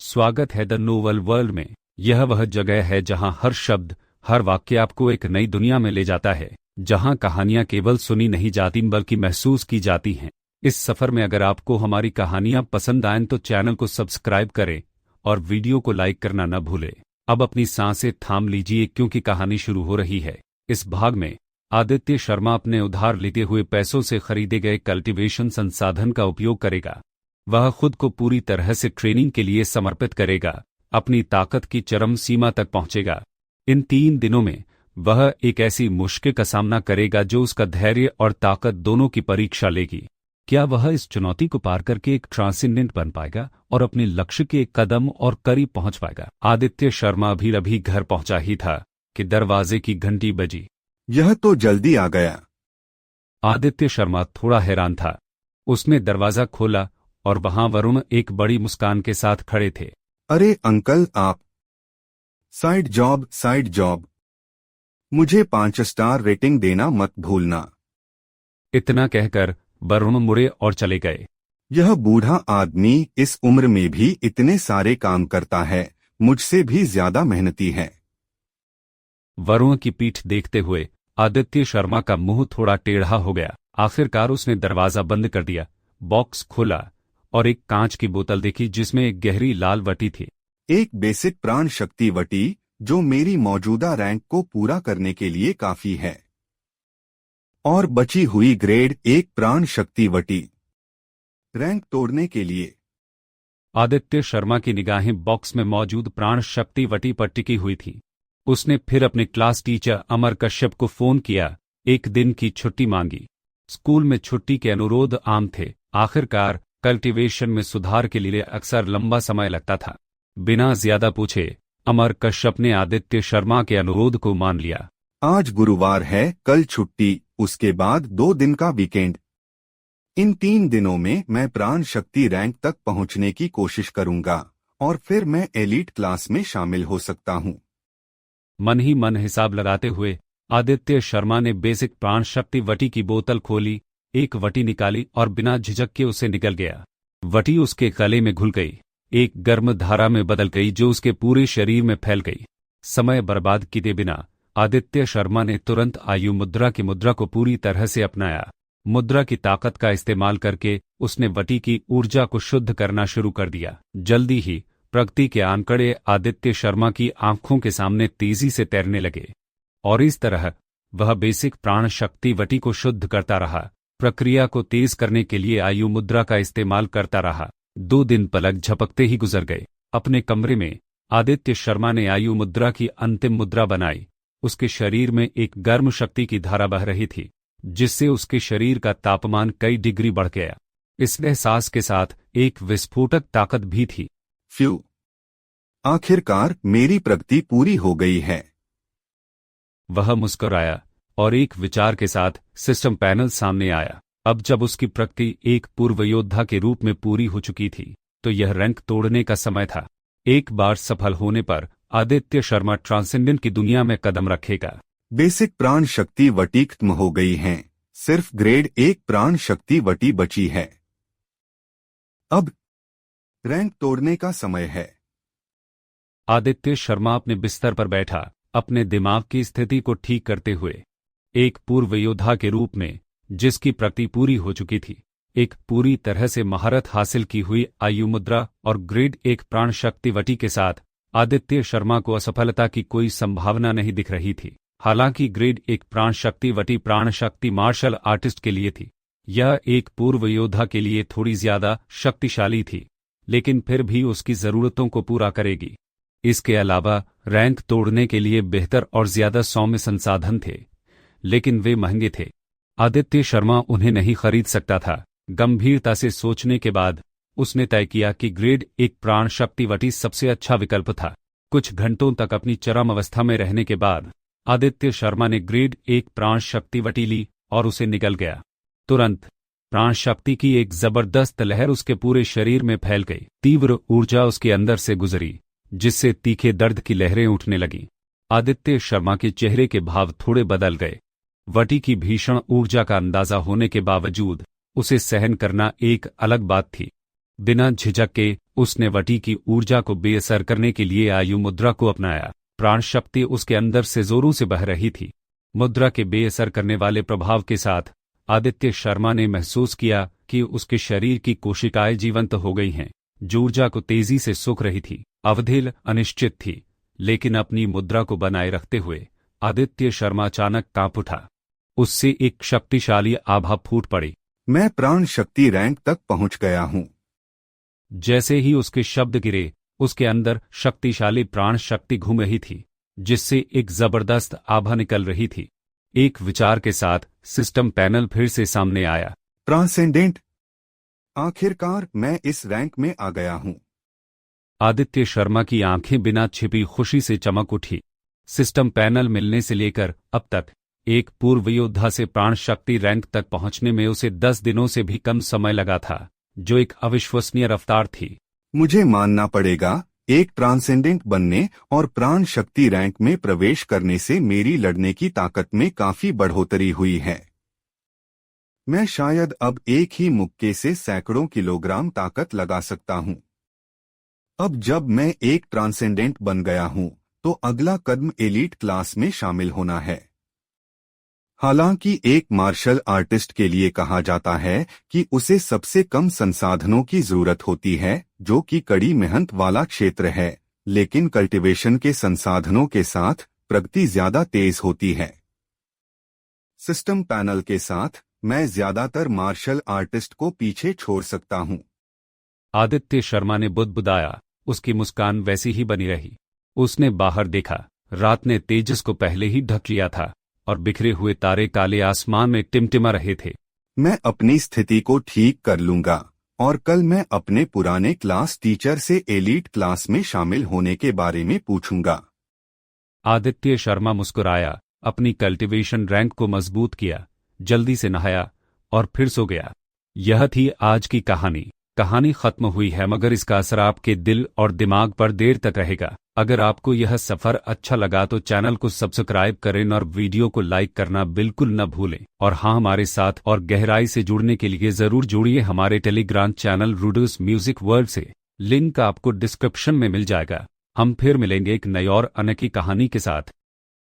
स्वागत है the novel world में। यह वह जगह है जहां हर शब्द, हर वाक्य आपको एक नई दुनिया में ले जाता है, जहां कहानियां केवल सुनी नहीं जाती बल्कि महसूस की जाती हैं। इस सफर में अगर आपको हमारी कहानियां पसंद आएं तो चैनल को सब्सक्राइब करें और वीडियो को लाइक करना न भूलें। अब अपनी सांसें थाम लीजिए क्योंकि कहानी शुरू हो रही है। इस भाग में आदित्य शर्मा अपने उधार लेते हुए पैसों से खरीदे गए कल्टीवेशन संसाधन का उपयोग करेगा। वह खुद को पूरी तरह से ट्रेनिंग के लिए समर्पित करेगा, अपनी ताकत की चरम सीमा तक पहुंचेगा। इन 3 दिनों में वह एक ऐसी मुश्किल का सामना करेगा जो उसका धैर्य और ताकत दोनों की परीक्षा लेगी। क्या वह इस चुनौती को पार करके एक ट्रांसेंडेंट बन पाएगा और अपने लक्ष्य के एक कदम और करीब पहुंच पाएगा? आदित्य शर्मा अभी घर पहुंचा ही था कि दरवाजे की घंटी बजी। यह तो जल्दी आ गया। आदित्य शर्मा थोड़ा हैरान था। उसने दरवाजा खोला और वहां वरुण एक बड़ी मुस्कान के साथ खड़े थे। अरे अंकल, आप। Side job. मुझे 5 स्टार रेटिंग देना मत भूलना। इतना कहकर वरुण मुड़े और चले गए। यह बूढ़ा आदमी इस उम्र में भी इतने सारे काम करता है, मुझसे भी ज्यादा मेहनती है। वरुण की पीठ देखते हुए आदित्य शर्मा का मुंह थोड़ा टेढ़ा हो गया। आखिरकार उसने दरवाजा बंद कर दिया, बॉक्स खोला और एक कांच की बोतल देखी जिसमें एक गहरी लाल वटी थी। एक बेसिक प्राण शक्ति वटी जो मेरी मौजूदा रैंक को पूरा करने के लिए काफी है, और बची हुई ग्रेड 1 प्राण शक्ति वटी रैंक तोड़ने के लिए। आदित्य शर्मा की निगाहें बॉक्स में मौजूद प्राण शक्ति वटी पर टिकी हुई थी। उसने फिर अपने क्लास टीचर अमर कश्यप को फोन किया, एक दिन की छुट्टी मांगी। स्कूल में छुट्टी के अनुरोध आम थे। आखिरकार कल्टीवेशन में सुधार के लिए अक्सर लंबा समय लगता था। बिना ज्यादा पूछे अमर कश्यप ने आदित्य शर्मा के अनुरोध को मान लिया। आज गुरुवार है, कल छुट्टी, उसके बाद 2 दिन का वीकेंड। इन 3 दिनों में मैं प्राण शक्ति रैंक तक पहुंचने की कोशिश करूंगा और फिर मैं एलीट क्लास में शामिल हो सकता हूं। मन ही मन हिसाब लगाते हुए आदित्य शर्मा ने बेसिक प्राण शक्ति वटी की बोतल खोली, एक वटी निकाली और बिना झिझक के उसे निकल गया। वटी उसके गले में घुल गई, एक गर्म धारा में बदल गई जो उसके पूरे शरीर में फैल गई। समय बर्बाद किए बिना आदित्य शर्मा ने तुरंत आयु मुद्रा की मुद्रा को पूरी तरह से अपनाया। मुद्रा की ताकत का इस्तेमाल करके उसने वटी की ऊर्जा को शुद्ध करना शुरू कर दिया। जल्दी ही प्रगति के आंकड़े आदित्य शर्मा की आंखों के सामने तेजी से तैरने लगे और इस तरह वह बेसिक प्राण शक्ति वटी को शुद्ध करता रहा, प्रक्रिया को तेज करने के लिए आयु मुद्रा का इस्तेमाल करता रहा। 2 दिन पलक झपकते ही गुजर गए। अपने कमरे में आदित्य शर्मा ने आयु मुद्रा की अंतिम मुद्रा बनाई। उसके शरीर में एक गर्म शक्ति की धारा बह रही थी जिससे उसके शरीर का तापमान कई डिग्री बढ़ गया। इस एहसास के साथ एक विस्फोटक ताकत भी थी। फ्यू, आखिरकार मेरी प्रगति पूरी हो गई है। वह मुस्कुराया और एक विचार के साथ सिस्टम पैनल सामने आया। अब जब उसकी प्रगति एक पूर्व योद्धा के रूप में पूरी हो चुकी थी तो यह रैंक तोड़ने का समय था। एक बार सफल होने पर आदित्य शर्मा ट्रांसेंडेंट की दुनिया में कदम रखेगा। बेसिक प्राण शक्ति वटी खत्म हो गई हैं, सिर्फ ग्रेड 1 प्राण शक्ति वटी बची है। अब रैंक तोड़ने का समय है। आदित्य शर्मा अपने बिस्तर पर बैठा, अपने दिमाग की स्थिति को ठीक करते हुए। एक पूर्व योद्धा के रूप में जिसकी प्रगति पूरी हो चुकी थी, एक पूरी तरह से महारत हासिल की हुई आयु मुद्रा और ग्रेड 1 प्राण शक्ति वटी के साथ आदित्य शर्मा को असफलता की कोई संभावना नहीं दिख रही थी। हालांकि ग्रेड 1 प्राण शक्ति वटी प्राण शक्ति मार्शल आर्टिस्ट के लिए थी। यह एक पूर्व योद्धा के लिए थोड़ी ज्यादा शक्तिशाली थी, लेकिन फिर भी उसकी जरूरतों को पूरा करेगी। इसके अलावा रैंक तोड़ने के लिए बेहतर और ज्यादा सौम्य संसाधन थे, लेकिन वे महंगे थे। आदित्य शर्मा उन्हें नहीं खरीद सकता था। गंभीरता से सोचने के बाद उसने तय किया कि ग्रेड 1 प्राण शक्ति वटी सबसे अच्छा विकल्प था। कुछ घंटों तक अपनी चरम अवस्था में रहने के बाद आदित्य शर्मा ने ग्रेड 1 प्राण शक्ति वटी ली और उसे निकल गया। तुरंत प्राण शक्ति की एक जबरदस्त लहर उसके पूरे शरीर में फैल गई। तीव्र ऊर्जा उसके अंदर से गुजरी जिससे तीखे दर्द की लहरें उठने लगीं। आदित्य शर्मा के चेहरे के भाव थोड़े बदल गए। वटी की भीषण ऊर्जा का अंदाजा होने के बावजूद उसे सहन करना एक अलग बात थी। बिना झिझक के उसने वटी की ऊर्जा को बेअसर करने के लिए आयु मुद्रा को अपनाया। प्राण शक्ति उसके अंदर से जोरों से बह रही थी। मुद्रा के बेअसर करने वाले प्रभाव के साथ आदित्य शर्मा ने महसूस किया कि उसके शरीर की कोशिकाएं जीवंत हो गई हैं। जो ऊर्जा को तेजी से सूख रही थी, अवधि अनिश्चित थी, लेकिन अपनी मुद्रा को बनाए रखते हुए आदित्य शर्मा अचानक कांप उठा। उससे एक शक्तिशाली आभा फूट पड़ी। मैं प्राण शक्ति रैंक तक पहुंच गया हूं। जैसे ही उसके शब्द गिरे, उसके अंदर शक्तिशाली प्राण शक्ति घूम रही थी, जिससे एक जबरदस्त आभा निकल रही थी। एक विचार के साथ सिस्टम पैनल फिर से सामने आया। ट्रांसेंडेंट, आखिरकार मैं इस रैंक में आ गया हूं। आदित्य शर्मा की आंखें बिना छिपी खुशी से चमक उठी। सिस्टम पैनल मिलने से लेकर अब तक एक पूर्व योद्धा से प्राण शक्ति रैंक तक पहुंचने में उसे 10 दिनों से भी कम समय लगा था, जो एक अविश्वसनीय रफ्तार थी। मुझे मानना पड़ेगा, एक ट्रांसेंडेंट बनने और प्राण शक्ति रैंक में प्रवेश करने से मेरी लड़ने की ताकत में काफी बढ़ोतरी हुई है। मैं शायद अब एक ही मुक्के से सैकड़ों किलोग्राम ताकत लगा सकता हूं। अब जब मैं एक ट्रांसेंडेंट बन गया हूं, तो अगला कदम एलीट क्लास में शामिल होना है। हालांकि एक मार्शल आर्टिस्ट के लिए कहा जाता है कि उसे सबसे कम संसाधनों की जरूरत होती है, जो कि कड़ी मेहनत वाला क्षेत्र है, लेकिन कल्टीवेशन के संसाधनों के साथ प्रगति ज्यादा तेज होती है। सिस्टम पैनल के साथ मैं ज्यादातर मार्शल आर्टिस्ट को पीछे छोड़ सकता हूं। आदित्य शर्मा ने बुदबुदाया। उसकी मुस्कान वैसी ही बनी रही। उसने बाहर देखा। रात ने तेजस को पहले ही ढक लिया था और बिखरे हुए तारे काले आसमान में टिमटिमा रहे थे। मैं अपनी स्थिति को ठीक कर लूंगा और कल मैं अपने पुराने क्लास टीचर से एलीट क्लास में शामिल होने के बारे में पूछूंगा। आदित्य शर्मा मुस्कुराया, अपनी कल्टीवेशन रैंक को मजबूत किया, जल्दी से नहाया और फिर सो गया। यह थी आज की कहानी। कहानी खत्म हुई है, मगर इसका असर आपके दिल और दिमाग पर देर तक रहेगा। अगर आपको यह सफर अच्छा लगा तो चैनल को सब्सक्राइब करें और वीडियो को लाइक करना बिल्कुल न भूलें। और हाँ, हमारे साथ और गहराई से जुड़ने के लिए जरूर जुड़िए हमारे टेलीग्राम चैनल रूडोस म्यूजिक वर्ल्ड से। लिंक आपको डिस्क्रिप्शन में मिल जाएगा। हम फिर मिलेंगे एक नई और अनोखी कहानी के साथ।